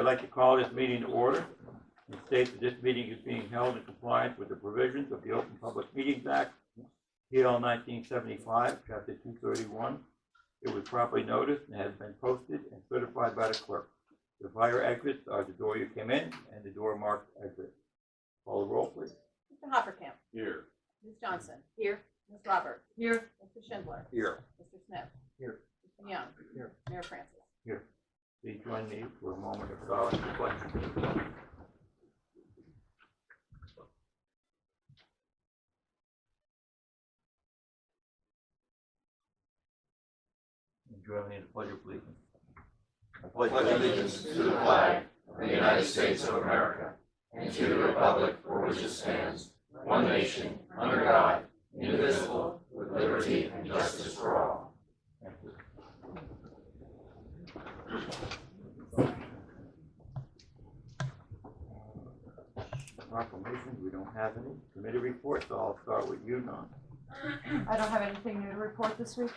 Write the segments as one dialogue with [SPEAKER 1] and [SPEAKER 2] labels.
[SPEAKER 1] like to call this meeting to order and state that this meeting is being held in compliance with the provisions of the Open Public Meetings Act, PL 1975, Chapter 231. It was properly noticed and has been posted and certified by the clerk. The fire exits are the door you came in and the door marked exit. Call the roll, please.
[SPEAKER 2] Mr. Hopatcong.
[SPEAKER 1] Here.
[SPEAKER 2] Ms. Johnson. Here. Ms. Roberts. Here. Mr. Schindler.
[SPEAKER 1] Here.
[SPEAKER 2] Mr. Smith.
[SPEAKER 1] Here.
[SPEAKER 2] Mr. Young.
[SPEAKER 1] Here.
[SPEAKER 2] Mayor Francis.
[SPEAKER 1] Here. Please join me for a moment of silent reflection. And join me in the pledge of allegiance. I
[SPEAKER 3] pledge allegiance to the flag of the United States of America and to the republic for which it stands, one nation, under God, indivisible, with liberty and justice for all.
[SPEAKER 1] Thank you. Proclamations, we don't have any. Committee reports, so I'll start with you, Don.
[SPEAKER 2] I don't have anything new to report this week.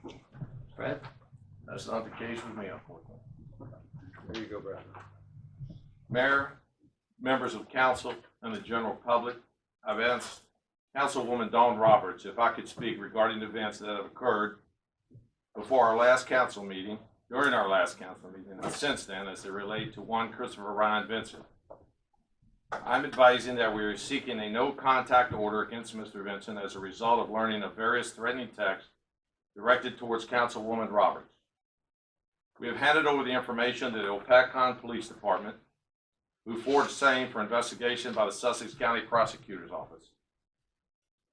[SPEAKER 1] Okay. Fred?
[SPEAKER 4] That's not the case with me, unfortunately.
[SPEAKER 1] There you go, Brad.
[SPEAKER 4] Mayor, members of council, and the general public, I've asked Councilwoman Dawn Roberts if I could speak regarding events that have occurred before our last council meeting, during our last council meeting, and since then as they relate to one Christopher Ryan Vincent. I'm advising that we are seeking a no contact order against Mr. Vincent as a result of learning of various threatening texts directed towards Councilwoman Roberts. We have handed over the information to the Hopatcong Police Department, who forwarded same for investigation by the Sussex County Prosecutor's Office.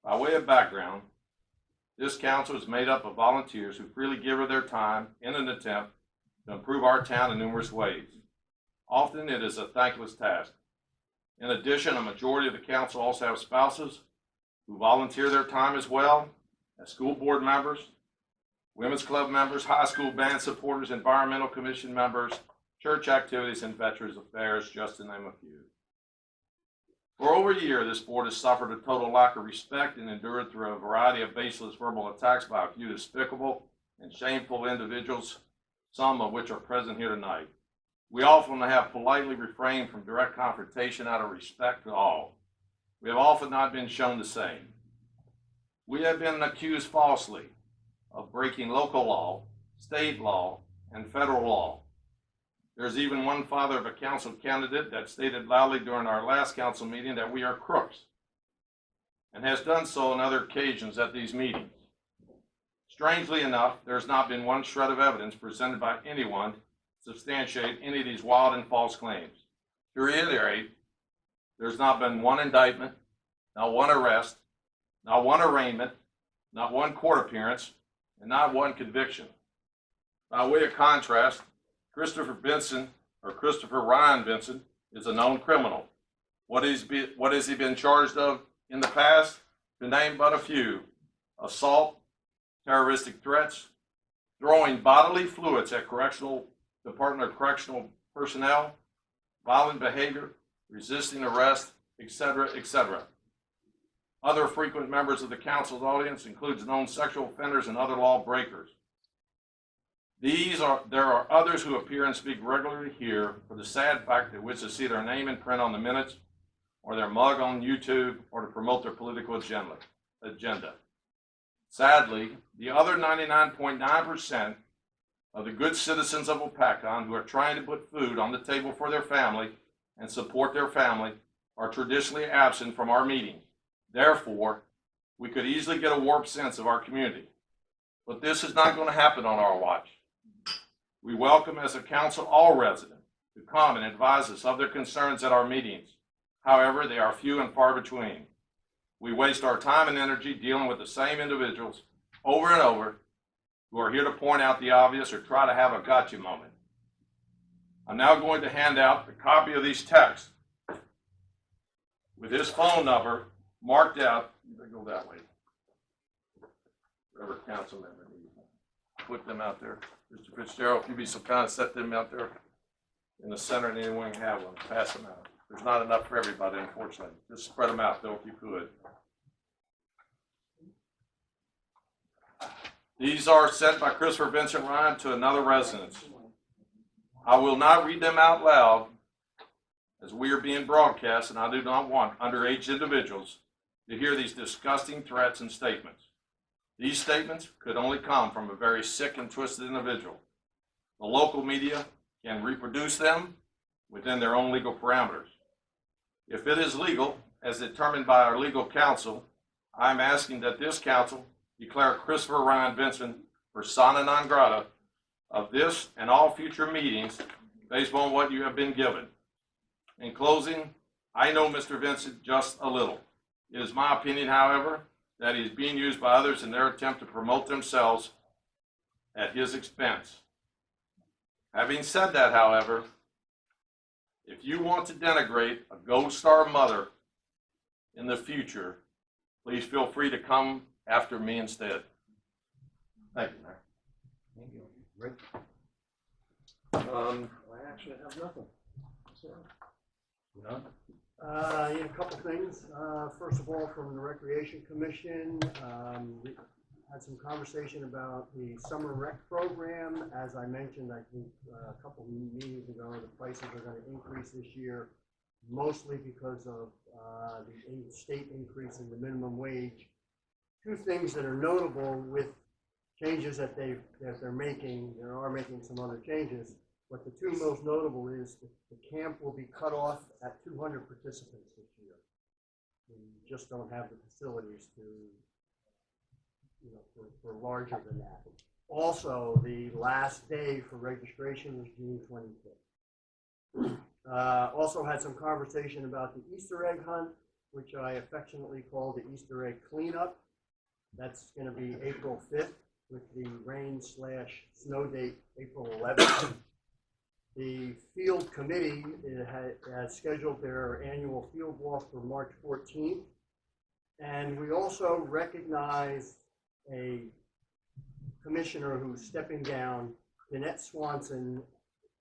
[SPEAKER 4] By way of background, this council is made up of volunteers who freely give of their time in an attempt to improve our town in numerous ways. Often it is a thankless task. In addition, a majority of the council also have spouses who volunteer their time as well as school board members, women's club members, high school band supporters, environmental commission members, church activities, and veterans affairs, just to name a few. For over a year, this board has suffered a total lack of respect and endured through a variety of baseless verbal attacks by a few despicable and shameful individuals, some of which are present here tonight. We often have politely refrained from direct confrontation out of respect to all. We have often not been shown the same. We have been accused falsely of breaking local law, state law, and federal law. There's even one father of a council candidate that stated loudly during our last council meeting that we are crooks, and has done so on other occasions at these meetings. Strangely enough, there's not been one shred of evidence presented by anyone to substantiate any of these wild and false claims. To reiterate, there's not been one indictment, not one arrest, not one arraignment, not one court appearance, and not one conviction. By way of contrast, Christopher Vincent, or Christopher Ryan Vincent, is a known criminal. What has he been charged of in the past? To name but a few: assault, terroristic threats, throwing bodily fluids at Department of Correctional personnel, violent behavior, resisting arrest, etc., etc. Other frequent members of the council's audience includes known sexual offenders and other law breakers. There are others who appear and speak regularly here for the sad fact that which to see their name in print on the minutes, or their mug on YouTube, or to promote their political agenda. Sadly, the other 99.9% of the good citizens of Hopatcong who are trying to put food on the table for their family and support their family are traditionally absent from our meetings. Therefore, we could easily get a warped sense of our community. But this is not going to happen on our watch. We welcome as a council all residents to come and advise us of their concerns at our meetings. However, they are few and far between. We waste our time and energy dealing with the same individuals over and over who are here to point out the obvious or try to have a gotcha moment. I'm now going to hand out a copy of these texts with his phone number marked out. You better go that way. Whatever council member needs. Put them out there. Mr. Fitzgerald, if you'd be so kind of set them out there in the center and anyone can have one. Pass them out. There's not enough for everybody, unfortunately. Just spread them out, though, if you could. These are sent by Christopher Vincent Ryan to another residence. I will not read them out loud as we are being broadcast, and I do not want underage individuals to hear these disgusting threats and statements. These statements could only come from a very sick and twisted individual. The local media can reproduce them within their own legal parameters. If it is legal, as determined by our legal counsel, I am asking that this council declare Christopher Ryan Vincent persona non grata of this and all future meetings based on what you have been given. In closing, I know Mr. Vincent just a little. It is my opinion, however, that he is being used by others in their attempt to promote themselves at his expense. Having said that, however, if you want to denigrate a Gold Star mother in the future, please feel free to come after me instead. Thank you, Mayor.
[SPEAKER 1] Thank you. Rick?
[SPEAKER 5] I actually have nothing.
[SPEAKER 1] None?
[SPEAKER 5] Yeah, a couple things. First of all, from the Recreation Commission, we had some conversation about the summer rec program. As I mentioned, I think a couple meetings ago, the prices are going to increase this year, mostly because of the state increase in the minimum wage. Two things that are notable with changes that they're making. They are making some other changes, but the two most notable is that the camp will be cut off at 200 participants this year. We just don't have the facilities to, for larger than that. Also, the last day for registration is June 25th. Also had some conversation about the Easter egg hunt, which I affectionately call the Easter egg cleanup. That's going to be April 5th with the rain/snow date April 11th. The field committee has scheduled their annual field walk for March 14th. And we also recognize a commissioner who's stepping down. Danette Swanson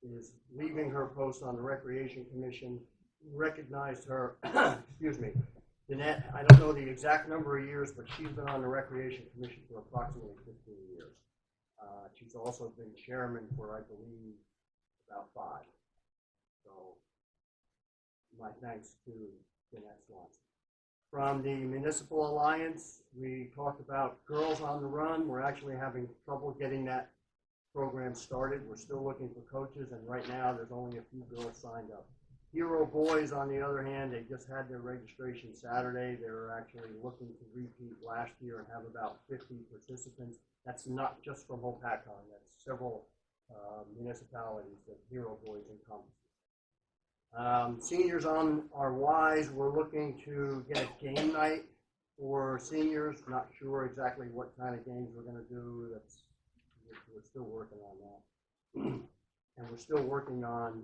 [SPEAKER 5] is leaving her post on the Recreation Commission. We recognized her, excuse me, Danette, I don't know the exact number of years, but she's been on the Recreation Commission for approximately 15 years. She's also been chairman for, I believe, about 5. So my thanks to Danette Swanson. From the Municipal Alliance, we talked about Girls on the Run. We're actually having trouble getting that program started. We're still looking for coaches, and right now there's only a few girls signed up. Hero Boys, on the other hand, they just had their registration Saturday. They're actually looking to repeat last year and have about 50 participants. That's not just from Hopatcong. That's several municipalities that Hero Boys encompasses. Seniors on our Wise, we're looking to get a game night for seniors. Not sure exactly what kind of games we're going to do. We're still working on that. And we're still working on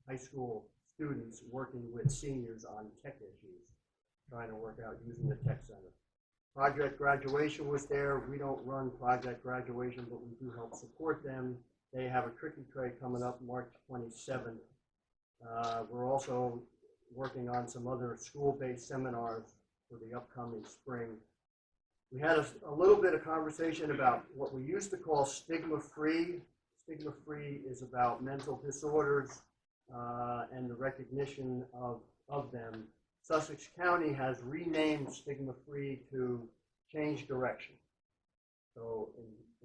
[SPEAKER 5] high school students working with seniors on tech issues, trying to work out using the tech center. Project Graduation was there. We don't run Project Graduation, but we do help support them. They have a tricky trade coming up March 27th. We're also working on some other school-based seminars for the upcoming spring. We had a little bit of conversation about what we used to call stigma-free. Stigma-free is about mental disorders and the recognition of them. Sussex County has renamed stigma-free to change direction. So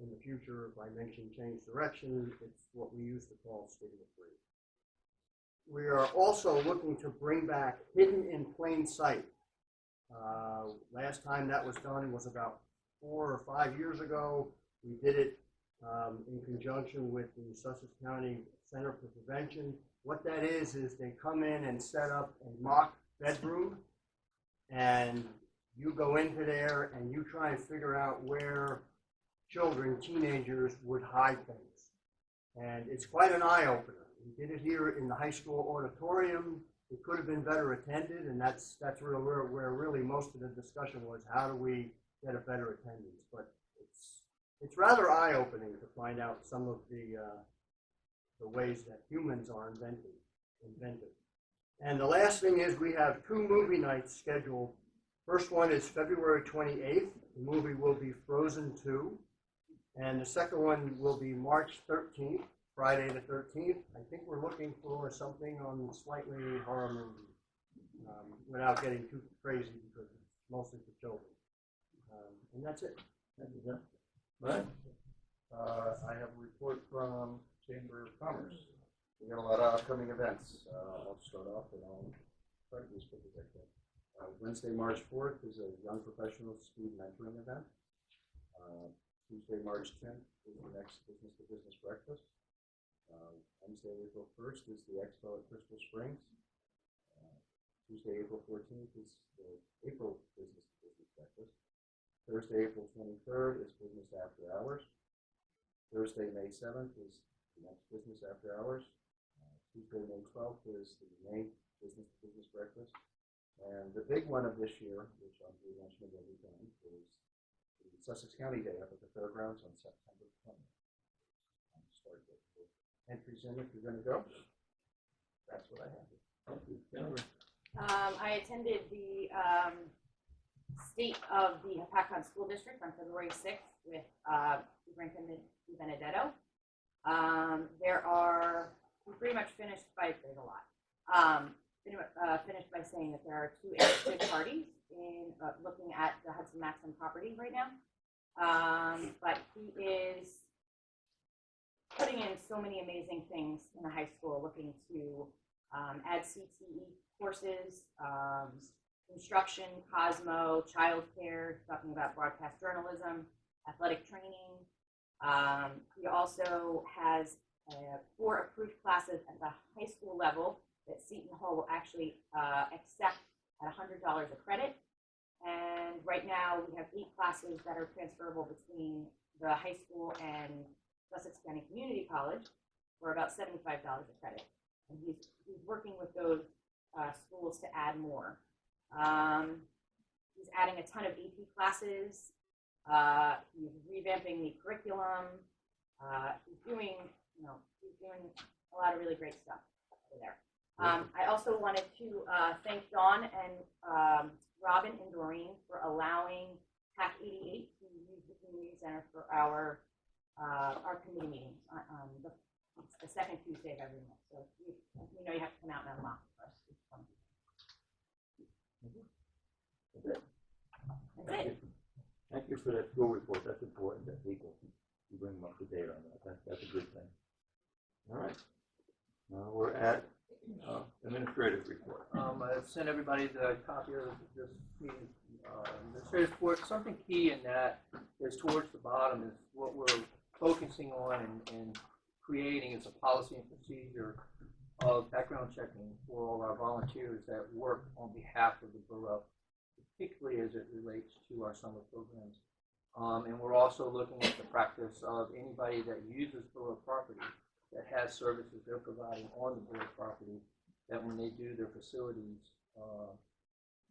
[SPEAKER 5] in the future, if I mention change direction, it's what we used to call stigma-free. We are also looking to bring back Hidden in Plain Sight. Last time that was done was about 4 or 5 years ago. We did it in conjunction with the Sussex County Center for Prevention. What that is they come in and set up a mock bedroom, and you go into there and you try and figure out where children, teenagers would hide things. And it's quite an eye-opener. We did it here in the high school auditorium. It could have been better attended, and that's where really most of the discussion was, how do we get a better attendance? But it's rather eye-opening to find out some of the ways that humans are invented. And the last thing is we have 2 movie nights scheduled. First one is February 28th. The movie will be Frozen 2. And the second one will be March 13th, Friday the 13th. I think we're looking for something on slightly horror movie, without getting too crazy because it's mostly for children. And that's it.
[SPEAKER 1] Thank you, sir. Right?
[SPEAKER 6] I have a report from Chamber of Commerce. We got a lot of upcoming events. I'll start off and I'll try to be as quick as I can. Wednesday, March 4th is a Young Professional Speed Mentoring event. Tuesday, March 10th is the next Business to Business Breakfast. Wednesday, April 1st is the Expo at Crystal Springs. Tuesday, April 14th is the April Business to Business Breakfast. Thursday, April 23rd is Business After Hours. Thursday, May 7th is the next Business After Hours. Tuesday, May 12th is the May Business to Business Breakfast. And the big one of this year, which I'll be mentioning every time, is the Sussex County Day up at the fairgrounds on September 20th. Start the entries in if you're going to go. That's what I have.
[SPEAKER 1] Thank you. Jennifer?
[SPEAKER 2] I attended the State of the Hopatcong School District on February 6th with Superintendent Benedetto. We pretty much finished by, there's a lot. Finished by saying that there are 2 interested parties in looking at the Hudson Maxim property right now. But he is putting in so many amazing things in the high school, looking to add CTE courses, construction, Cosmo, childcare, talking about broadcast journalism, athletic training. He also has 4 approved classes at the high school level that Seton Hall will actually accept at $100 a credit. And right now we have 8 classes that are transferable between the high school and Sussex County Community College for about $75 a credit. And he's working with those schools to add more. He's adding a ton of AP classes. He's revamping the curriculum. He's doing a lot of really great stuff over there. I also wanted to thank Dawn and Robin and Doreen for allowing PAC 88 to use the community center for our committee meetings. It's the second Tuesday of every month, so you know you have to come out and unlock for us. That's it.
[SPEAKER 1] Thank you for that school report. That's important that people, you bring them up to date on that. That's a good thing. All right. Now we're at administrative report.
[SPEAKER 7] I've sent everybody the copy of this meeting administrative report. Something key in that is towards the bottom is what we're focusing on and creating is a policy and procedure of background checking for all our volunteers that work on behalf of the borough, particularly as it relates to our summer programs. And we're also looking at the practice of anybody that uses borough property that has services they're providing on the borough property, that when they do their facility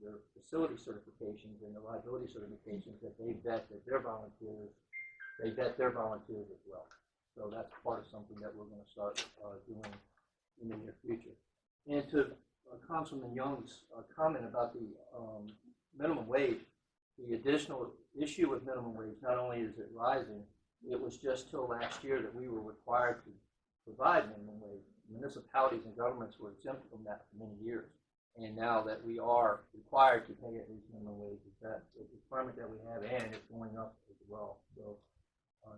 [SPEAKER 7] certifications and the liability certifications, that they vet that their volunteers, as well. So that's part of something that we're going to start doing in the near future. And to Councilman Young's comment about the minimum wage, the additional issue with minimum wage, not only is it rising, it was just till last year that we were required to provide minimum wage. Municipalities and governments were exempt from that for many years. And now that we are required to pay at least minimum wage, that's a requirement that we have, and it's going up as well. So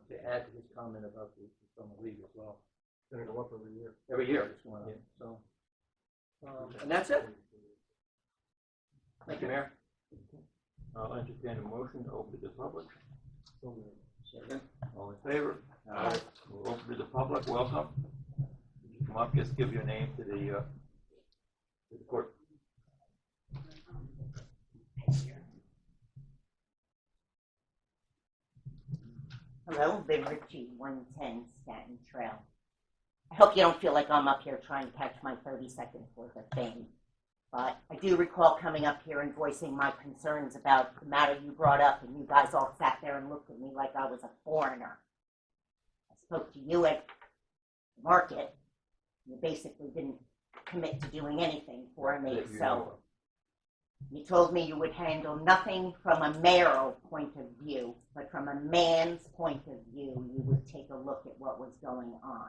[SPEAKER 7] to add to his comment about the summer league as well.
[SPEAKER 5] It's going to go up every year.
[SPEAKER 7] Every year it's going up. So, and that's it. Thank you, Mayor.
[SPEAKER 1] I'll entertain a motion to open to the public.
[SPEAKER 7] Second.
[SPEAKER 1] All in favor? Aye. We'll open to the public. Welcome. You come up, just give your name to the court.
[SPEAKER 8] Hello, Vin Ritchie, 110 Staten Trail. I hope you don't feel like I'm up here trying to catch my 30 seconds worth of fame. But I do recall coming up here and voicing my concerns about the matter you brought up, and you guys all sat there and looked at me like I was a foreigner. I spoke to you at the market. You basically didn't commit to doing anything for me, so you told me you would handle nothing from a mayoral point of view, but from a man's point of view, you would take a look at what was going on.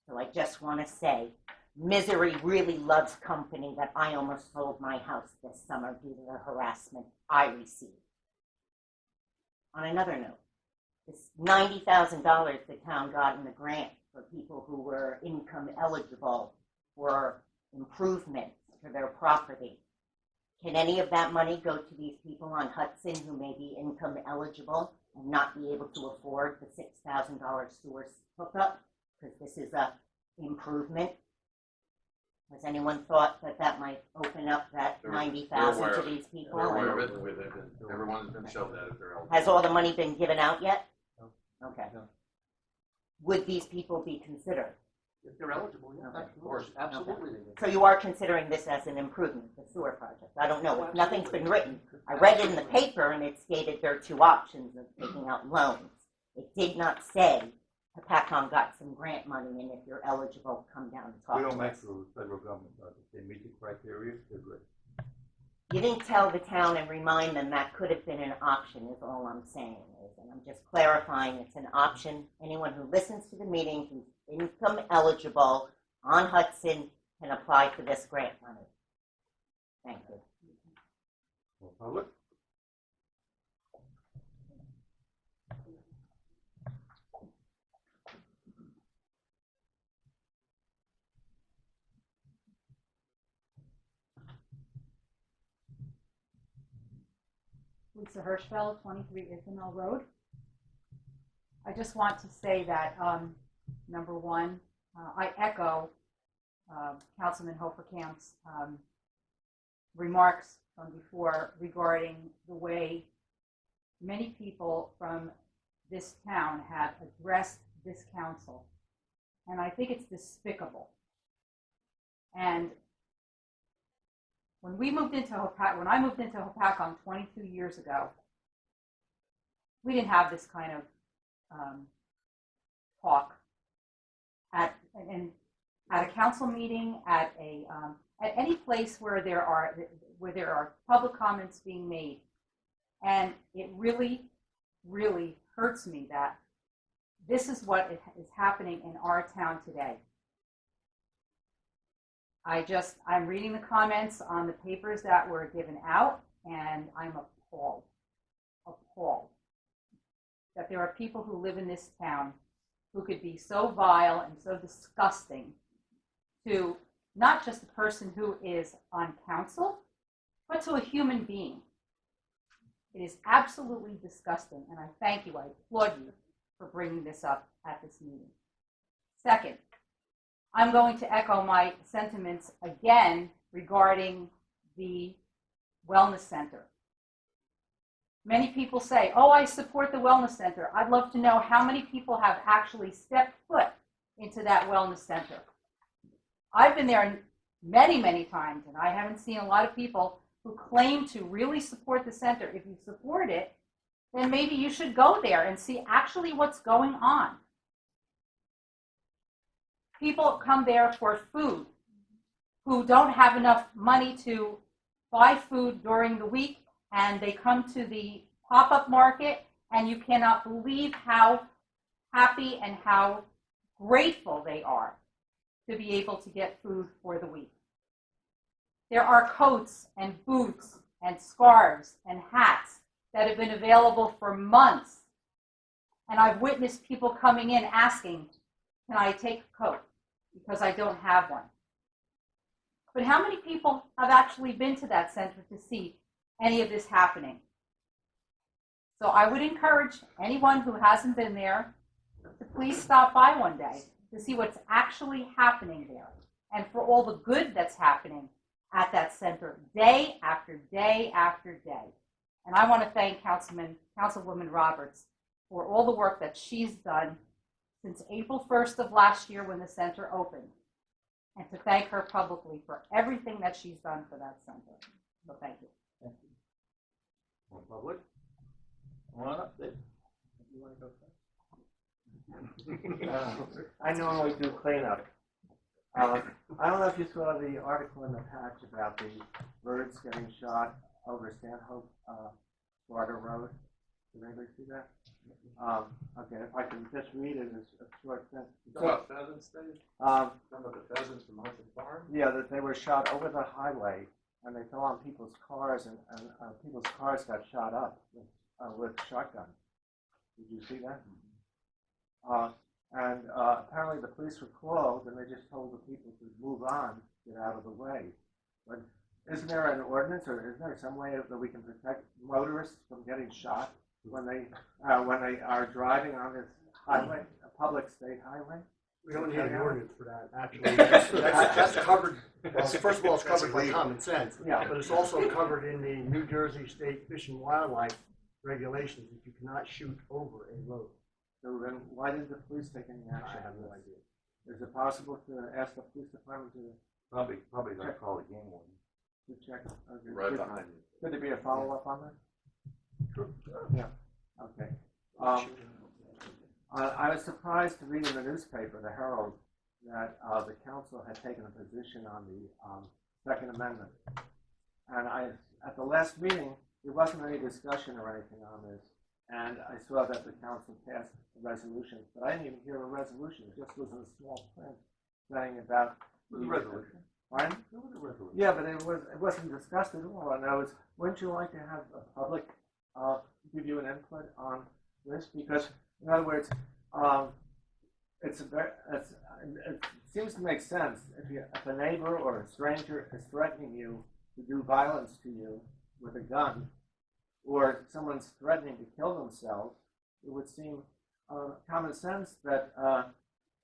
[SPEAKER 8] So I just want to say, misery really loves company that I almost sold my house this summer due to the harassment I received. On another note, this $90,000 the town got in the grant for people who were income eligible for improvements to their property. Can any of that money go to these people on Hudson who may be income eligible and not be able to afford the $6,000 sewer hookup? Because this is a improvement. Has anyone thought that that might open up that
[SPEAKER 4] They're
[SPEAKER 8] 90,000
[SPEAKER 4] aware
[SPEAKER 8] to
[SPEAKER 4] of it.
[SPEAKER 8] these people?
[SPEAKER 4] They're aware of it, everyone's been shown that if they're eligible.
[SPEAKER 8] Has all the money been given out yet?
[SPEAKER 7] No.
[SPEAKER 8] Okay.
[SPEAKER 7] No.
[SPEAKER 8] Would these people be considered?
[SPEAKER 7] If they're eligible, yeah,
[SPEAKER 8] Okay.
[SPEAKER 7] of course, absolutely. they will.
[SPEAKER 8] So you are considering this as an improvement, the sewer project? I don't know, nothing's been written. I read it in the paper and it stated there are two options of taking out loans. It did not say Hopatcong got some grant money and if you're eligible, come down and talk
[SPEAKER 1] We
[SPEAKER 8] to
[SPEAKER 1] don't make
[SPEAKER 8] us.
[SPEAKER 1] rules, federal government does. If they meet the criteria, they're good.
[SPEAKER 8] You didn't tell the town and remind them that could have been an option is all I'm saying is, and I'm just clarifying it's an option. Anyone who listens to the meeting who's income eligible on Hudson can apply for this grant money. Thank you.
[SPEAKER 1] More public?
[SPEAKER 9] Lisa Hirschfeld, 23 Isabel Road. I just want to say that, number one, I echo Councilman Hopatcong's remarks from before regarding the way many people from this town have addressed this council. And I think it's despicable. And when I moved into Hopatcong 22 years ago, we didn't have this kind of talk at a council meeting, at any place where there are public comments being made, and it really, really hurts me that this is what is happening in our town today. I'm reading the comments on the papers that were given out, and I'm appalled that there are people who live in this town who could be so vile and so disgusting to not just the person who is on council, but to a human being. It is absolutely disgusting, and I thank you, I applaud you for bringing this up at this meeting. Second, I'm going to echo my sentiments again regarding the wellness center. Many people say, oh, I support the wellness center. I'd love to know how many people have actually stepped foot into that wellness center. I've been there many, many times, and I haven't seen a lot of people who claim to really support the center. If you support it, then maybe you should go there and see actually what's going on. People come there for food who don't have enough money to buy food during the week, and they come to the pop-up market, and you cannot believe how happy and how grateful they are to be able to get food for the week. There are coats and boots and scarves and hats that have been available for months, and I've witnessed people coming in asking, can I take a coat? Because I don't have one. But how many people have actually been to that center to see any of this happening? So I would encourage anyone who hasn't been there to please stop by one day to see what's actually happening there and for all the good that's happening at that center day after day after day. And I want to thank Councilwoman Roberts for all the work that she's done since April 1st of last year when the center opened, and to thank her publicly for everything that she's done for that center. So thank you.
[SPEAKER 7] Thank you.
[SPEAKER 1] More public? Come on up, Dave.
[SPEAKER 7] You want to go first? I normally do cleanup. I don't know if you saw the article in the Patch about the birds getting shot over Stanhope Water Road.
[SPEAKER 6] Did anybody see that? Okay, if I can just read it in a short sentence.
[SPEAKER 4] About pheasants, Dave?
[SPEAKER 6] Um,
[SPEAKER 4] Some of the pheasants from Hudson Farm?
[SPEAKER 6] yeah, that they were shot over the highway, and they fell on people's cars, and people's cars got shot up with shotguns. Did you see that? And apparently the police were called, and they just told the people to move on, get out of the way. But isn't there an ordinance, or is there some way that we can protect motorists from getting shot when they are driving on this highway, a public state highway?
[SPEAKER 5] We don't need an ordinance for that, actually. That's covered, well, first of all, it's covered by common sense.
[SPEAKER 6] Yeah.
[SPEAKER 5] But it's also covered in the New Jersey State Fish and Wildlife regulations that you cannot shoot over a road.
[SPEAKER 6] So then, why didn't the police take any action?
[SPEAKER 5] I have no idea.
[SPEAKER 6] Is it possible to ask the police department to
[SPEAKER 1] Probably gonna call the game warden.
[SPEAKER 6] check?
[SPEAKER 4] Right
[SPEAKER 6] Could-
[SPEAKER 4] behind you.
[SPEAKER 6] Could there be a follow-up on that?
[SPEAKER 1] Sure.
[SPEAKER 6] Yeah, okay. I was surprised to read in the newspaper, the Herald, that the council had taken a position on the Second Amendment. And at the last meeting, there wasn't any discussion or anything on this. And I saw that the council passed a resolution, but I didn't even hear a resolution. It just was in small print saying about
[SPEAKER 1] The resolution.
[SPEAKER 6] Pardon?
[SPEAKER 1] There was a resolution.
[SPEAKER 6] Yeah, but it wasn't discussed at all. And wouldn't you like to have a public give you an input on this? Because in other words, it seems to make sense if a neighbor or a stranger is threatening you to do violence to you with a gun, or someone's threatening to kill themselves, it would seem common sense that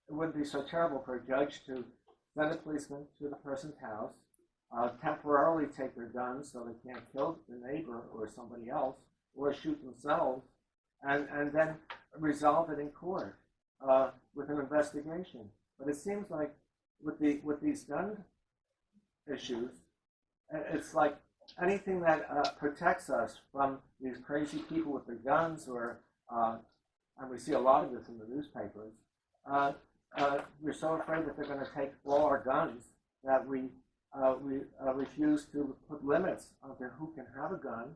[SPEAKER 6] it wouldn't be so terrible for a judge to send a policeman to the person's house, temporarily take their guns so they can't kill the neighbor or somebody else, or shoot themselves, and then resolve it in court with an investigation. But it seems like with these gun issues, it's like anything that protects us from these crazy people with their guns, or and we see a lot of this in the newspapers. We're so afraid that they're going to take all our guns that we refuse to put limits on who can have a gun,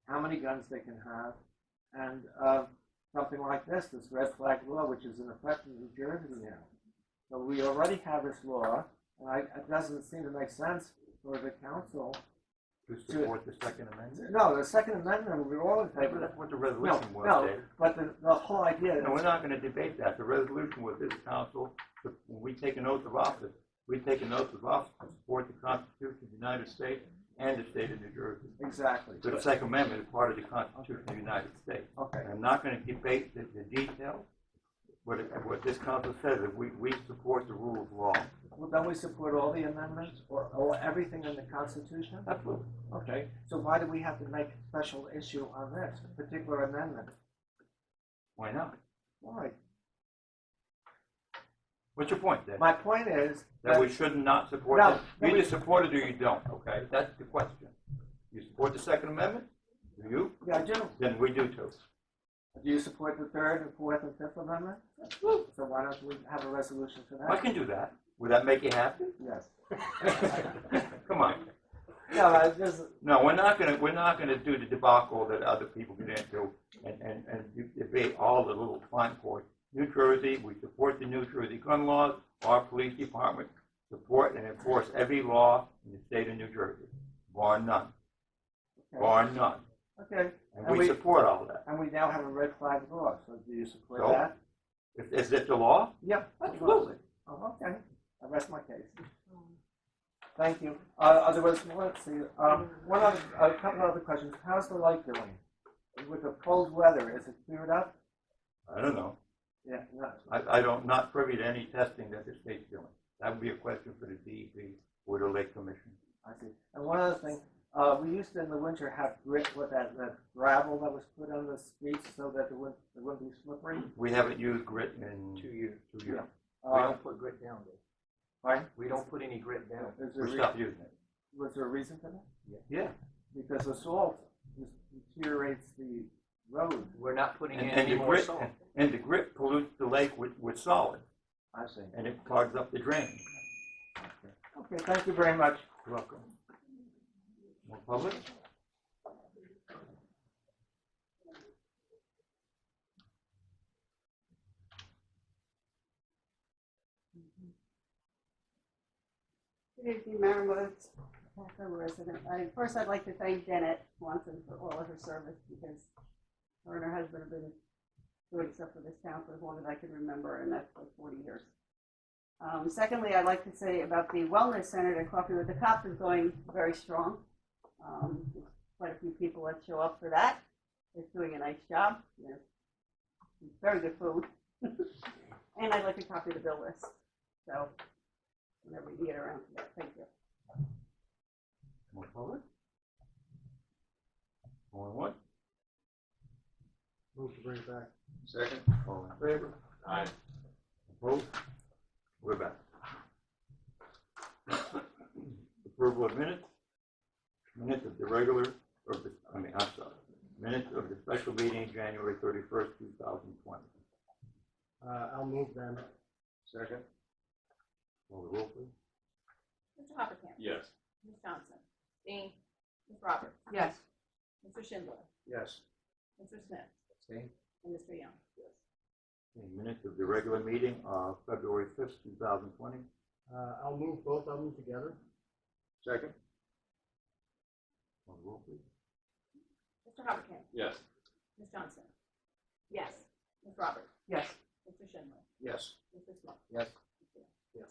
[SPEAKER 6] how many guns they can have, and something like this red flag law, which is in effect in New Jersey now. So we already have this law, and it doesn't seem to make sense for the council
[SPEAKER 1] To support the Second Amendment?
[SPEAKER 6] No, the Second Amendment, we're all in favor.
[SPEAKER 1] That's what the resolution was,
[SPEAKER 6] No,
[SPEAKER 1] Dave.
[SPEAKER 6] but the whole idea.
[SPEAKER 1] No, we're not gonna debate that. The resolution was this council, when we take an oath of office, we take an oath of office to support the Constitution of the United States and the state of New Jersey.
[SPEAKER 6] Exactly.
[SPEAKER 1] So the Second Amendment is part of the Constitution of the United States.
[SPEAKER 6] Okay.
[SPEAKER 1] And I'm not gonna debate the details. What this council says is we support the rule of law.
[SPEAKER 6] Well, don't we support all the amendments or everything in the Constitution?
[SPEAKER 1] Absolutely.
[SPEAKER 6] Okay. So why do we have to make a special issue on this particular amendment?
[SPEAKER 1] Why not?
[SPEAKER 6] Why?
[SPEAKER 1] What's your point, then?
[SPEAKER 6] My point is
[SPEAKER 1] That we should not support
[SPEAKER 6] No,
[SPEAKER 1] it?
[SPEAKER 6] no,
[SPEAKER 1] You
[SPEAKER 6] we-
[SPEAKER 1] either support it or you don't, okay? That's the question. You support the Second Amendment? Do you?
[SPEAKER 6] yeah, I do.
[SPEAKER 1] Then we do too.
[SPEAKER 6] Do you support the Third and Fourth and Fifth Amendment? So why don't we have a resolution for
[SPEAKER 1] I
[SPEAKER 6] that?
[SPEAKER 1] can do that. Would that make you happy?
[SPEAKER 6] Yes.
[SPEAKER 1] Come on.
[SPEAKER 6] No, I just
[SPEAKER 1] No, we're not gonna do the debacle that other people get into and debate all the little fine points. New Jersey, we support the New Jersey gun laws. Our police department support and enforce every law in the state of New Jersey, bar none. Bar none.
[SPEAKER 6] okay.
[SPEAKER 1] And we support all that.
[SPEAKER 6] And we now have a red flag law. So do you support
[SPEAKER 1] So?
[SPEAKER 6] that?
[SPEAKER 1] Is it the law?
[SPEAKER 6] Yep.
[SPEAKER 1] Absolutely.
[SPEAKER 6] Oh, okay. I rest my case. Thank you. There was, let's see, a couple other questions. How's the light doing? With the cold weather, is it cleared up?
[SPEAKER 1] I don't know.
[SPEAKER 6] Yeah, no.
[SPEAKER 1] I don't, not privy to any testing that the state's doing. That would be a question for the DEP or the Lake Commission.
[SPEAKER 6] I see. And one other thing, we used to in the winter have grit with that gravel that was put on the streets so that it wouldn't be slippery.
[SPEAKER 1] We haven't used grit in
[SPEAKER 7] 2 years.
[SPEAKER 1] 2 years.
[SPEAKER 7] We don't put grit down, Dave.
[SPEAKER 6] Fine.
[SPEAKER 7] We don't put any grit down.
[SPEAKER 6] Is there
[SPEAKER 1] We stopped using it.
[SPEAKER 6] was there a reason for that?
[SPEAKER 1] Yeah.
[SPEAKER 6] Because the salt deteriorates the road.
[SPEAKER 7] We're not putting in
[SPEAKER 1] And
[SPEAKER 7] any
[SPEAKER 1] the
[SPEAKER 7] more
[SPEAKER 1] grit,
[SPEAKER 7] salt.
[SPEAKER 1] and the grit pollutes the lake with solid,
[SPEAKER 6] I see.
[SPEAKER 1] and it clogs up the drain.
[SPEAKER 6] Okay, thank you very much.
[SPEAKER 1] You're welcome. More public?
[SPEAKER 10] Good evening, Mayor Woods, Packer resident. First, I'd like to thank Janet Swanson for all of her service because her and her husband have been doing stuff for this town for as long as I can remember, and that's like 40 years. Secondly, I'd like to say about the Wellness Center at Coffee with the Cops is going very strong. There's quite a few people that show up for that. It's doing a nice job. There's very good food. And I'd like to copy the bill list. So, whenever you get around to that, thank you.
[SPEAKER 1] More public? Going what?
[SPEAKER 5] Move to bring it back.
[SPEAKER 6] Second.
[SPEAKER 1] All in favor?
[SPEAKER 4] Aye.
[SPEAKER 1] Opposed? We're back. Approval of minutes. Minutes of the regular, minutes of the special meeting, January 31st, 2020.
[SPEAKER 5] I'll move them.
[SPEAKER 6] Second.
[SPEAKER 1] Call the roll, please.
[SPEAKER 2] Mr. Hopatcong.
[SPEAKER 4] Yes.
[SPEAKER 2] Ms. Johnson. Dean. Ms. Roberts.
[SPEAKER 10] Yes.
[SPEAKER 2] Mr. Schindler.
[SPEAKER 6] Yes.
[SPEAKER 2] Mr. Smith.
[SPEAKER 6] Abstain.
[SPEAKER 2] And Mr. Young.
[SPEAKER 1] Okay, minutes of the regular meeting of February 5th, 2020.
[SPEAKER 5] I'll move both of them together.
[SPEAKER 6] Second.
[SPEAKER 1] Call the roll, please.
[SPEAKER 2] Mr. Hopatcong.
[SPEAKER 4] Yes.
[SPEAKER 2] Ms. Johnson. Yes. Ms. Roberts.
[SPEAKER 10] Yes.
[SPEAKER 2] Mr. Schindler.
[SPEAKER 6] Yes.
[SPEAKER 2] Mr. Smith.
[SPEAKER 6] Yes.
[SPEAKER 2] Mr. Young.
[SPEAKER 5] Yes.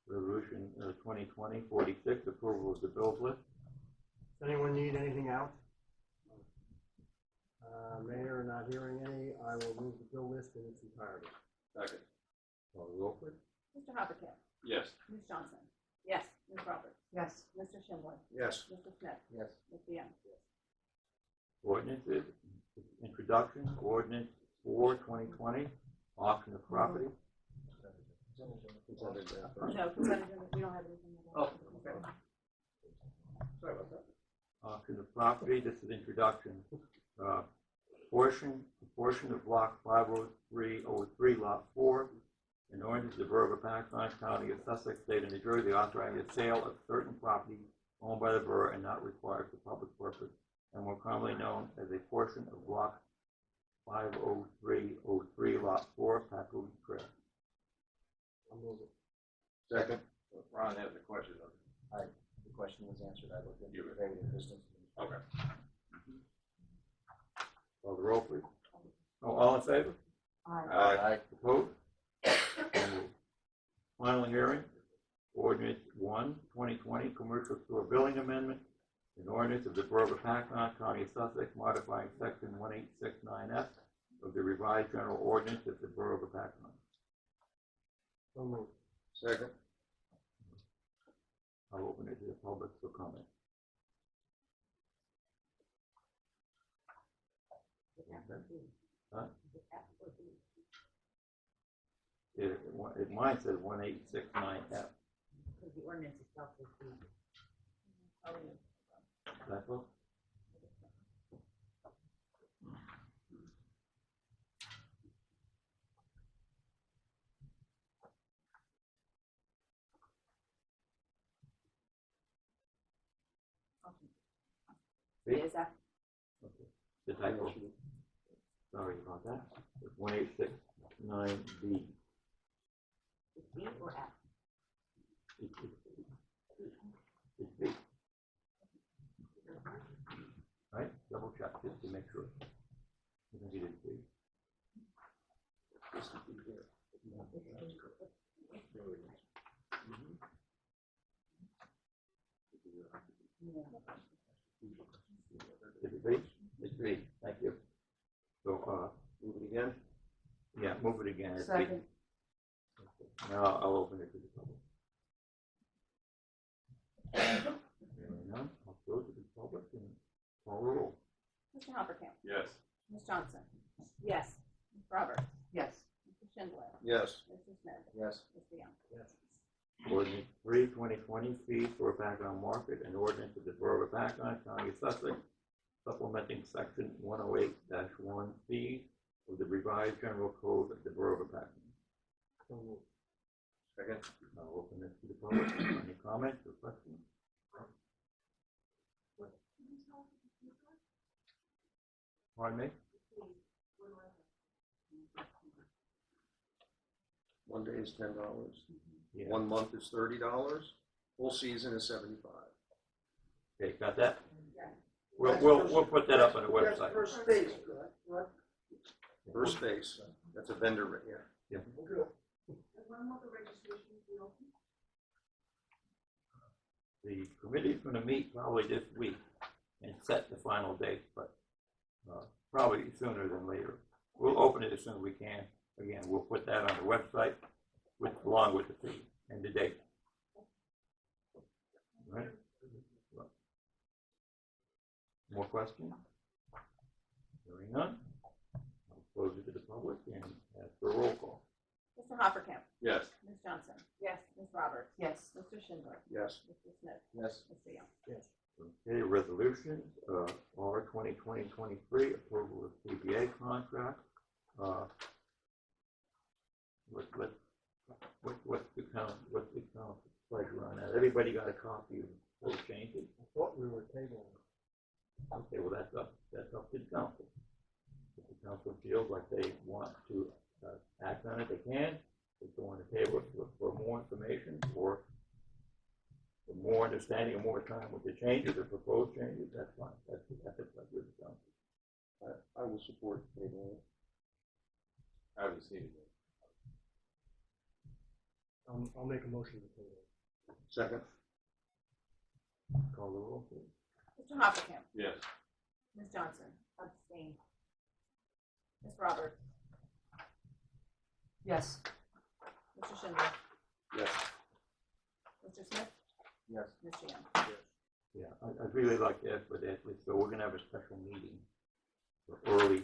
[SPEAKER 1] Resolution 2020-46, approval of the bills list.
[SPEAKER 5] Does anyone need anything out? Mayor, not hearing any, I will move the bill list in its entirety.
[SPEAKER 4] Second.
[SPEAKER 1] Call the roll, please.
[SPEAKER 2] Mr. Hopatcong.
[SPEAKER 4] Yes.
[SPEAKER 2] Ms. Johnson. Yes. Ms. Roberts.
[SPEAKER 10] Yes.
[SPEAKER 2] Mr. Schindler.
[SPEAKER 6] Yes.
[SPEAKER 2] Mr. Smith.
[SPEAKER 6] Yes.
[SPEAKER 2] Mr. Young.
[SPEAKER 1] Ordinances, introduction, ordinance 4/2020, auction of property.
[SPEAKER 6] Consent agenda first.
[SPEAKER 2] No, consent agenda, we don't have anything.
[SPEAKER 6] Oh, okay. Sorry about that.
[SPEAKER 1] Auction of property, this is introduction. Portion of block 50303, lot 4, in ordinance of the Borough of Hopatcong, County of Sussex, State of New Jersey, authorizing the sale of certain property owned by the borough and not required for public purpose, and more commonly known as a portion of block 50303, lot 4, Packwood Trail.
[SPEAKER 5] I'll move it.
[SPEAKER 6] Second.
[SPEAKER 4] Ron has a question.
[SPEAKER 6] The question was answered. I looked into
[SPEAKER 4] You-
[SPEAKER 6] the executive business.
[SPEAKER 4] Okay.
[SPEAKER 1] Call the roll, please. Oh, all in favor?
[SPEAKER 6] Aye.
[SPEAKER 1] Opposed? So moved. Final hearing, ordinance 1/2020, commercial store building amendment, an ordinance of the Borough of Hopatcong, County of Sussex, modifying section 1869F of the revised general ordinance of the Borough of Hopatcong.
[SPEAKER 5] So moved.
[SPEAKER 6] Second.
[SPEAKER 1] I'll open it to the public for comment. Huh? Mine says 1869F.
[SPEAKER 2] Because the ordinance itself is the.
[SPEAKER 1] That's all?
[SPEAKER 2] Is that?
[SPEAKER 1] Okay. The typo. Sorry about that. It's 1869B.
[SPEAKER 2] It's B or F?
[SPEAKER 1] It's B. Right? Double check just to make sure. I think it is B.
[SPEAKER 6] This would be here.
[SPEAKER 1] Is it B? It's B. Thank you. So, move it again? Yeah, move it again. It's B.
[SPEAKER 10] Second.
[SPEAKER 1] Okay. Now I'll open it to the public. Hearing none, I'll close it to the public and call the roll.
[SPEAKER 2] Mr. Hopatcong.
[SPEAKER 4] Yes.
[SPEAKER 2] Ms. Johnson. Yes. Ms. Roberts.
[SPEAKER 10] Yes.
[SPEAKER 2] Mr. Schindler.
[SPEAKER 6] Yes.
[SPEAKER 2] Mr. Smith.
[SPEAKER 6] Yes.
[SPEAKER 2] Mr. Young.
[SPEAKER 5] Yes.
[SPEAKER 1] Ordinance 3/2020, fees for Hopatcong Market, and ordinance of the Borough of Hopatcong, County of Sussex, supplementing section 108-1 fees of the revised general code of the Borough of Hopatcong.
[SPEAKER 5] So moved.
[SPEAKER 6] Second.
[SPEAKER 1] I'll open this to the public. Any comments or questions? Pardon me?
[SPEAKER 6] One day is $10.
[SPEAKER 1] Yeah.
[SPEAKER 6] 1 month is $30. Full season is $75.
[SPEAKER 1] Okay, got that?
[SPEAKER 2] Yeah.
[SPEAKER 1] We'll put that up on the website.
[SPEAKER 5] That's per space, correct?
[SPEAKER 6] Per space. That's a vendor rate, yeah.
[SPEAKER 5] Good.
[SPEAKER 1] The committee's gonna meet probably this week and set the final date, but, probably sooner than later. We'll open it as soon as we can. Again, we'll put that on the website along with the fee and the date. All right? More questions? Hearing none? I'll close it to the public and ask for a roll call.
[SPEAKER 2] Mr. Hoppercamp?
[SPEAKER 4] Yes.
[SPEAKER 2] Ms. Johnson? Yes. Ms. Roberts?
[SPEAKER 9] Yes.
[SPEAKER 2] Mr. Schindler?
[SPEAKER 6] Yes.
[SPEAKER 2] Mr. Smith?
[SPEAKER 6] Yes.
[SPEAKER 2] Mr. Young?
[SPEAKER 5] Yes.
[SPEAKER 1] Okay, resolutions, R 2020-23, approval of CBA contract. What's the count pleasure on that? Everybody got a copy of those changes?
[SPEAKER 5] I thought we were tabling.
[SPEAKER 1] Okay, well, that's up to the council. If the council feels like they want to act on it, they can. They go on the table for more information or for more understanding and more time with the changes or proposed changes, that's fine. That's a pleasure of the council.
[SPEAKER 6] I will support tabling it.
[SPEAKER 4] I haven't seen it yet.
[SPEAKER 5] I'll make a motion to table.
[SPEAKER 6] Second.
[SPEAKER 1] Call the roll, please.
[SPEAKER 2] Mr. Hoppercamp?
[SPEAKER 4] Yes.
[SPEAKER 2] Ms. Johnson? Abstain. Ms. Roberts?
[SPEAKER 9] Yes.
[SPEAKER 2] Mr. Schindler?
[SPEAKER 6] Yes.
[SPEAKER 2] Mr. Smith?
[SPEAKER 6] Yes.
[SPEAKER 2] Mr. Young?
[SPEAKER 1] Yeah, I'd really like to ask for that, so we're gonna have a special meeting for early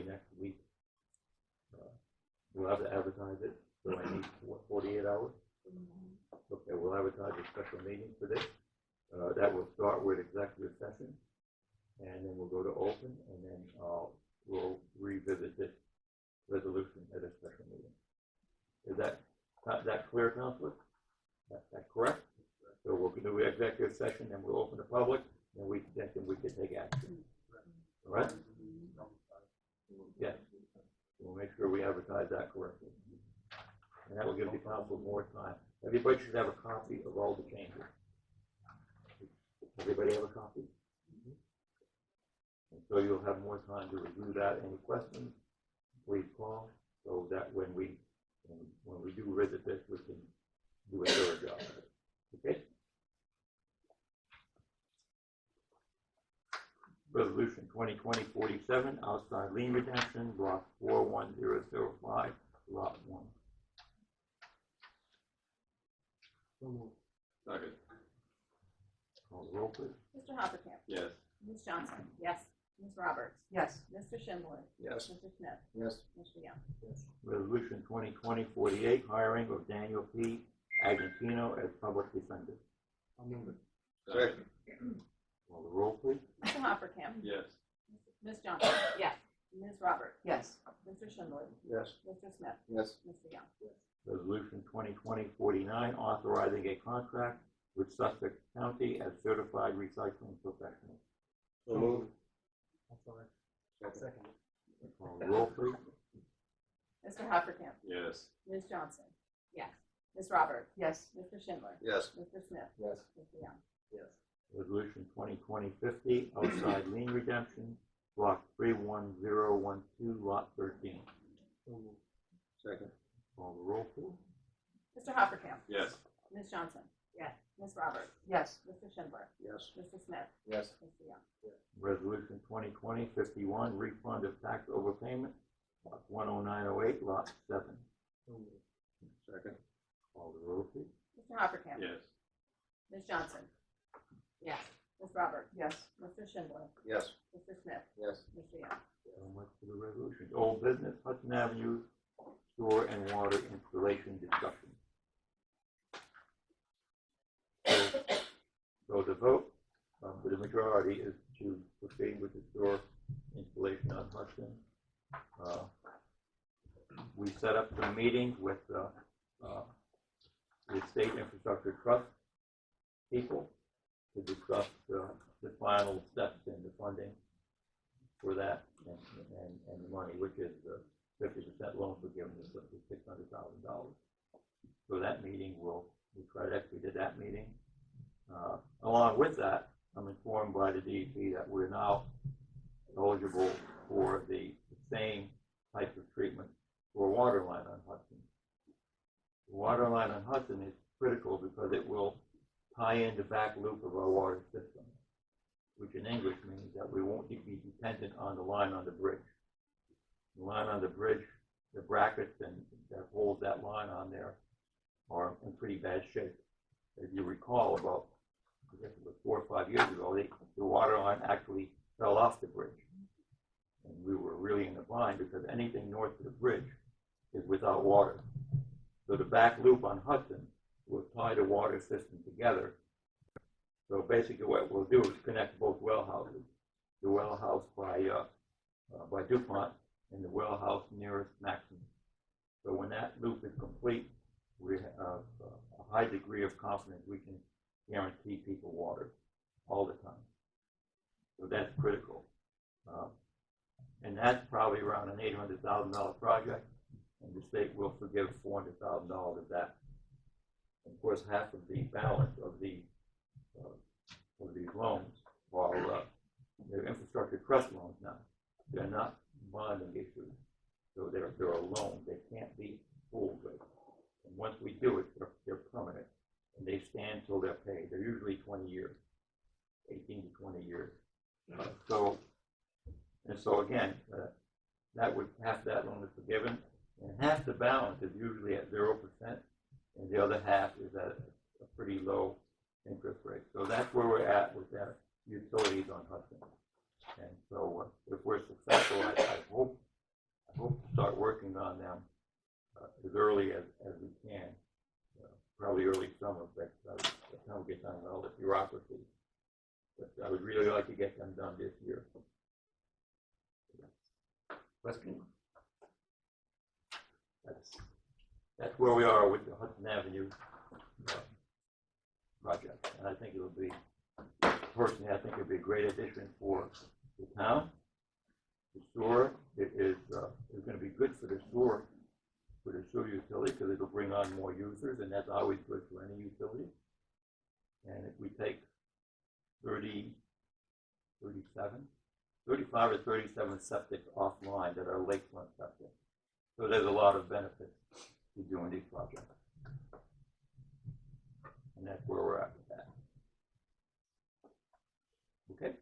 [SPEAKER 1] next week. We'll have to advertise it, so I need, 48 hours? Okay, we'll advertise a special meeting for this. That will start with executive session, and then we'll go to open, and then we'll revisit this resolution at a special meeting. Is that clear, Councilor? That correct? So we'll do executive session, then we'll open the public, and we can take action. All right? Yes. We'll make sure we advertise that correctly. And that will give the council more time. Everybody should have a copy of all the changes. Everybody have a copy? And so you'll have more time to review that. Any questions, please call, so that when we do visit this, we can do a thorough job of it. Okay? Resolution 2020-47, outside lien redemption, block 41005, lot 1.
[SPEAKER 4] Second.
[SPEAKER 1] Call the roll, please.
[SPEAKER 2] Mr. Hoppercamp?
[SPEAKER 4] Yes.
[SPEAKER 2] Ms. Johnson? Yes. Ms. Roberts?
[SPEAKER 9] Yes.
[SPEAKER 2] Mr. Schindler?
[SPEAKER 6] Yes.
[SPEAKER 2] Mr. Smith?
[SPEAKER 6] Yes.
[SPEAKER 2] Mr. Young?
[SPEAKER 1] Resolution 2020-48, hiring of Daniel P. Agentino as public defender.
[SPEAKER 5] I'll move it.
[SPEAKER 6] Second.
[SPEAKER 1] Call the roll, please.
[SPEAKER 2] Mr. Hoppercamp?
[SPEAKER 4] Yes.
[SPEAKER 2] Ms. Johnson? Yes. Ms. Roberts?
[SPEAKER 9] Yes.
[SPEAKER 2] Mr. Schindler?
[SPEAKER 6] Yes.
[SPEAKER 2] Mr. Smith?
[SPEAKER 6] Yes.
[SPEAKER 2] Mr. Young?
[SPEAKER 1] Resolution 2020-49, authorizing a contract with Sussex County as certified recycling professional.
[SPEAKER 6] So moved.
[SPEAKER 5] I'm sorry.
[SPEAKER 6] Second.
[SPEAKER 1] Call the roll, please.
[SPEAKER 2] Mr. Hoppercamp?
[SPEAKER 4] Yes.
[SPEAKER 2] Ms. Johnson? Yes. Ms. Roberts?
[SPEAKER 9] Yes.
[SPEAKER 2] Mr. Schindler?
[SPEAKER 6] Yes.
[SPEAKER 2] Mr. Smith?
[SPEAKER 6] Yes.
[SPEAKER 2] Mr. Young?
[SPEAKER 5] Yes.
[SPEAKER 1] Resolution 2020-50, outside lien redemption, block 31012, lot 13.
[SPEAKER 5] So moved.
[SPEAKER 6] Second.
[SPEAKER 1] Call the roll, please.
[SPEAKER 2] Mr. Hoppercamp?
[SPEAKER 4] Yes.
[SPEAKER 2] Ms. Johnson? Yes. Ms. Roberts?
[SPEAKER 9] Yes.
[SPEAKER 2] Mr. Schindler?
[SPEAKER 6] Yes.
[SPEAKER 2] Mr. Smith?
[SPEAKER 6] Yes.
[SPEAKER 2] Mr. Young?
[SPEAKER 1] Resolution 2020-51, refund of tax overpayment, block 10908, lot 7.
[SPEAKER 5] So moved.
[SPEAKER 6] Second.
[SPEAKER 1] Call the roll, please.
[SPEAKER 2] Mr. Hoppercamp?
[SPEAKER 4] Yes.
[SPEAKER 2] Ms. Johnson? Yes. Ms. Roberts?
[SPEAKER 9] Yes.
[SPEAKER 2] Mr. Schindler?
[SPEAKER 6] Yes.
[SPEAKER 2] Mr. Smith?
[SPEAKER 6] Yes.
[SPEAKER 2] Mr. Young?
[SPEAKER 1] So much for the resolution. Old business, Hudson Avenue sewer and water installation discussion. So the vote for the majority is to proceed with the sewer installation on Hudson. We set up some meetings with the State Infrastructure Trust people to discuss the final steps in the funding for that and the money, which is 50% loan forgiveness of the $600,000. that meeting, we'll try to expedite that meeting. Along with that, I'm informed by the DEP that we're now eligible for the same type of treatment for a water line on Hudson. The water line on Hudson is critical because it will tie in the back loop of our water system, which in English means that we won't be dependent on the line on the bridge. The line on the bridge, the brackets and that hold that line on there are in pretty bad shape. As you recall, about, I guess it was 4 or 5 years ago, the water line actually fell off the bridge. And we were really in a bind because anything north of the bridge is without water. So the back loop on Hudson will tie the water system together. So basically what we'll do is connect both well houses. The well house by DuPont and the well house nearest Maxim. So when that loop is complete, we have a high degree of confidence we can guarantee people water all the time. So that's critical. And that's probably around an $800,000 project, and the state will forgive $400,000 of that. Of course, half of the balance of these loans are they're infrastructure trust loans now. They're not bonding issues, so they're a loan. They can't be fooled with. And once we do it, they're permanent, and they stand till they're paid. They're usually 20 years, 18 to 20 years. So again, that would half that loan is forgiven, and half the balance is usually at 0%, and the other half is at a pretty low interest rate. So that's where we're at with our utilities on Hudson. And so if we're successful, I hope to start working on them as early as we can, probably early summer, but by the time we get done with all the bureaucracy. But I would really like to get them done this year. Question? That's where we are with the Hudson Avenue project, and I think it will be, personally, I think it will be a great addition for the town. The sewer is going to be good for the sewer utility because it will bring on more users, and that's always good for any utility. And if we take 35 or 37 septic offline that are lakefront septic. So there's a lot of benefits to doing these projects. And that's where we're at with that. Okay?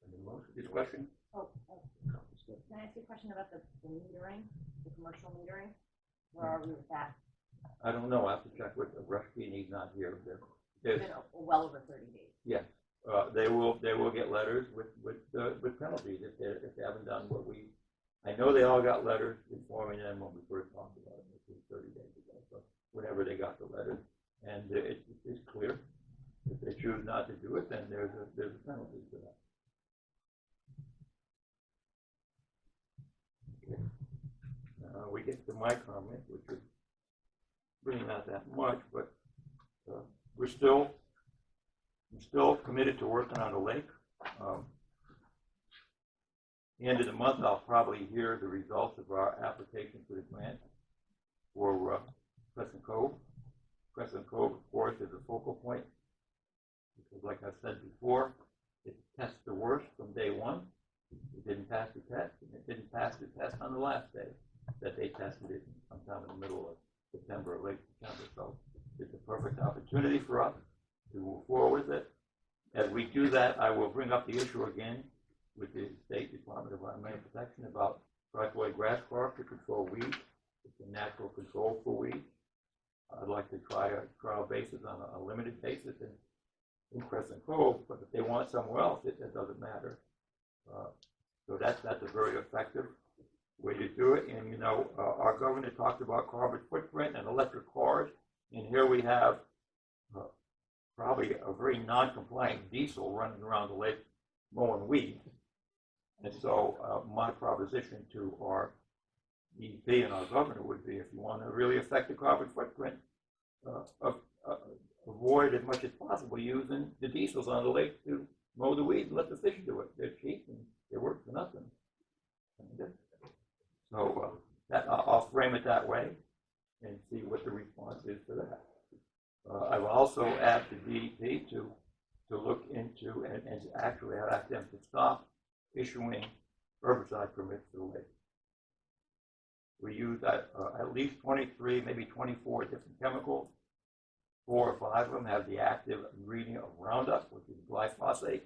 [SPEAKER 1] Any more discussion?
[SPEAKER 2] Can I ask you a question about the metering, the commercial metering? Where are we with that?
[SPEAKER 1] I don't know. I have to check with Rushkey, and he's not here.
[SPEAKER 2] It's been well over 30 days.
[SPEAKER 1] Yes. They will get letters with penalties if they haven't done what we. I know they all got letters informing them when we first talked about it, which was 30 days ago. So whenever they got the letters, and it's clear. If they choose not to do it, then there's a penalty for that. Okay. We get to my comment, which is really not that much, but we're still committed to working on the lake. The end of the month, I'll probably hear the results of our application for the grant for Crescent Cove. Crescent Cove, of course, is a focal point because, like I said before, it tests the worst from day one. It didn't pass the test, and it didn't pass the test on the last day that they tested it sometime in the middle of September or late September. So it's a perfect opportunity for us to move forward with it. As we do that, I will bring up the issue again with the State Department of Environmental Protection about triploid grass carp to control weeds. It's a natural control for weeds. I'd like to try a trial basis on a limited basis in Crescent Cove, but if they want somewhere else, it doesn't matter. So that's a very effective way to do it. And, you know, our governor talked about carbon footprint and electric cars, and here we have probably a very non-compliant diesel running around the lake mowing weeds. And so my proposition to our DEP and our governor would be, if you want to really affect the carbon footprint, avoid as much as possible using the diesels on the lake to mow the weeds and let the fish do it. They're cheap and they work for nothing. So that I'll frame it that way. and see what the response is to that. I've also asked the DEP to look into, and actually I've asked them to stop issuing herbicide permits to the lake. We use at least 23, maybe 24 different chemicals. 4 or 5 of them have the active ingredient of Roundup, which is glyphosate.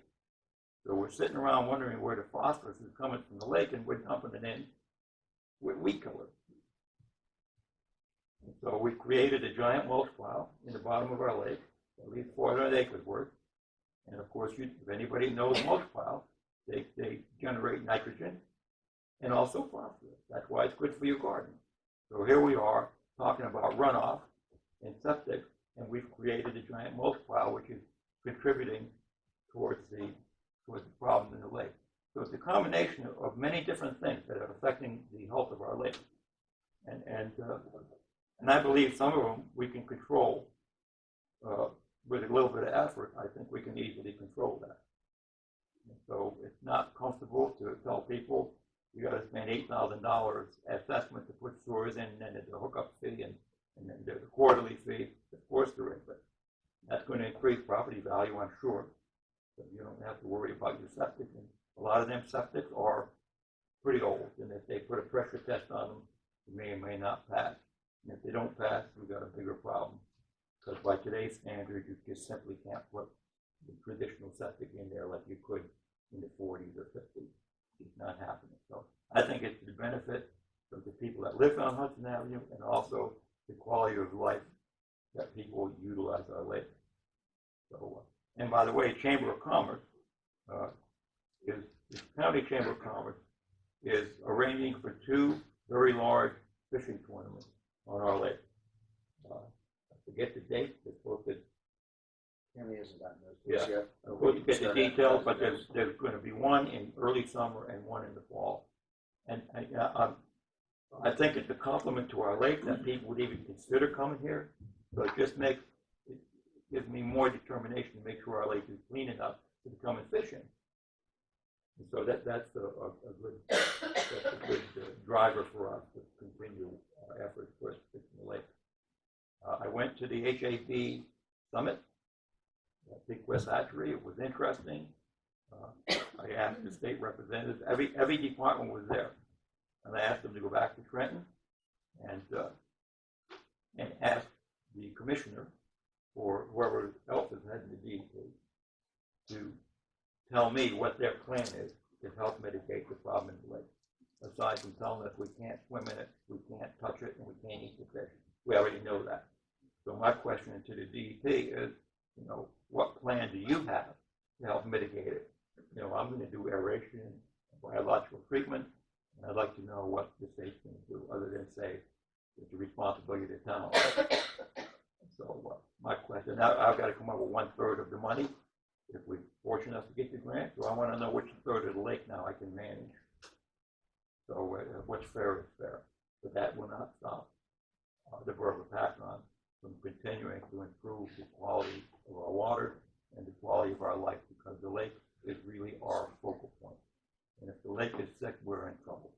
[SPEAKER 1] So we're sitting around wondering where the phosphorus is coming from the lake, and we're dumping it in with weed killer. And so we created a giant mulch pile in the bottom of our lake, at least 400 acres worth. And of course, if anybody knows mulch piles, they generate nitrogen and also phosphorus. That's why it's good for your garden. So here we are talking about runoff and septic, and we've created a giant mulch pile which is contributing towards the problem in the lake. So it's a combination of many different things that are affecting the health of our lake. And I believe some of them we can control with a little bit of effort. I think we can easily control that. And so it's not comfortable to tell people you got to spend $8,000 assessment to put sewers in, and then there's a hookup fee, and then there's a quarterly fee. Of course there is, but that's going to increase property value, I'm sure. So you don't have to worry about your septic. And a lot of them septics are pretty old, and if they put a pressure test on them, they may or may not pass. And if they don't pass, we've got a bigger problem. Because by today's standards, you just simply can't put the traditional septic in there like you could in the 40s or 50s. It's not happening. So I think it's the benefit of the people that live on Hudson Avenue, and also the quality of life that people utilize our lake. So, and by the way, Chamber of Commerce the County Chamber of Commerce is arranging for 2 very large fishing tournaments on our lake. I forget the date. They're supposed to.
[SPEAKER 6] County hasn't gotten those dates
[SPEAKER 1] Yeah.
[SPEAKER 6] yet.
[SPEAKER 1] I'm going to get the details, but there's going to be one in early summer and one in the fall. And I think it's a compliment to our lake that people would even consider coming here. So it gives me more determination to make sure our lake is clean enough to come and fish in. And so that's a good driver for us to continue our efforts towards fixing the lake. I went to the HAB summit at Big West Hatchery. It was interesting. I asked the state representatives, every department was there, and I asked them to go back to Trenton and ask the commissioner, or whoever else is heading the DEP, to tell me what their plan is to help mitigate the problem in the lake. Aside from telling us we can't swim in it, we can't touch it, and we can't eat the fish. We already know that. So my question to the DEP is, what plan do you have to help mitigate it? I'm going to do aeration, biological treatment, and I'd like to know what the state's going to do, other than say it's the responsibility of the town. So my question, now I've got to come up with 1/3 of the money if we're fortunate enough to get the grant. So I want to know which third of the lake now I can manage. So what's fair is fair, but that will not stop the Borough of Hopatcong from continuing to improve the quality of our water and the quality of our life, because the lake is really our focal point. And if the lake is sick, we're in trouble.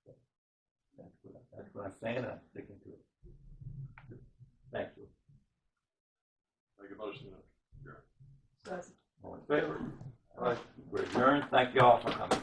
[SPEAKER 1] So that's what I'm saying, and I'm sticking to it. Thank you.
[SPEAKER 4] Make a motion to adjourn.
[SPEAKER 1] All in favor? All right, we're adjourned. Thank you all for coming.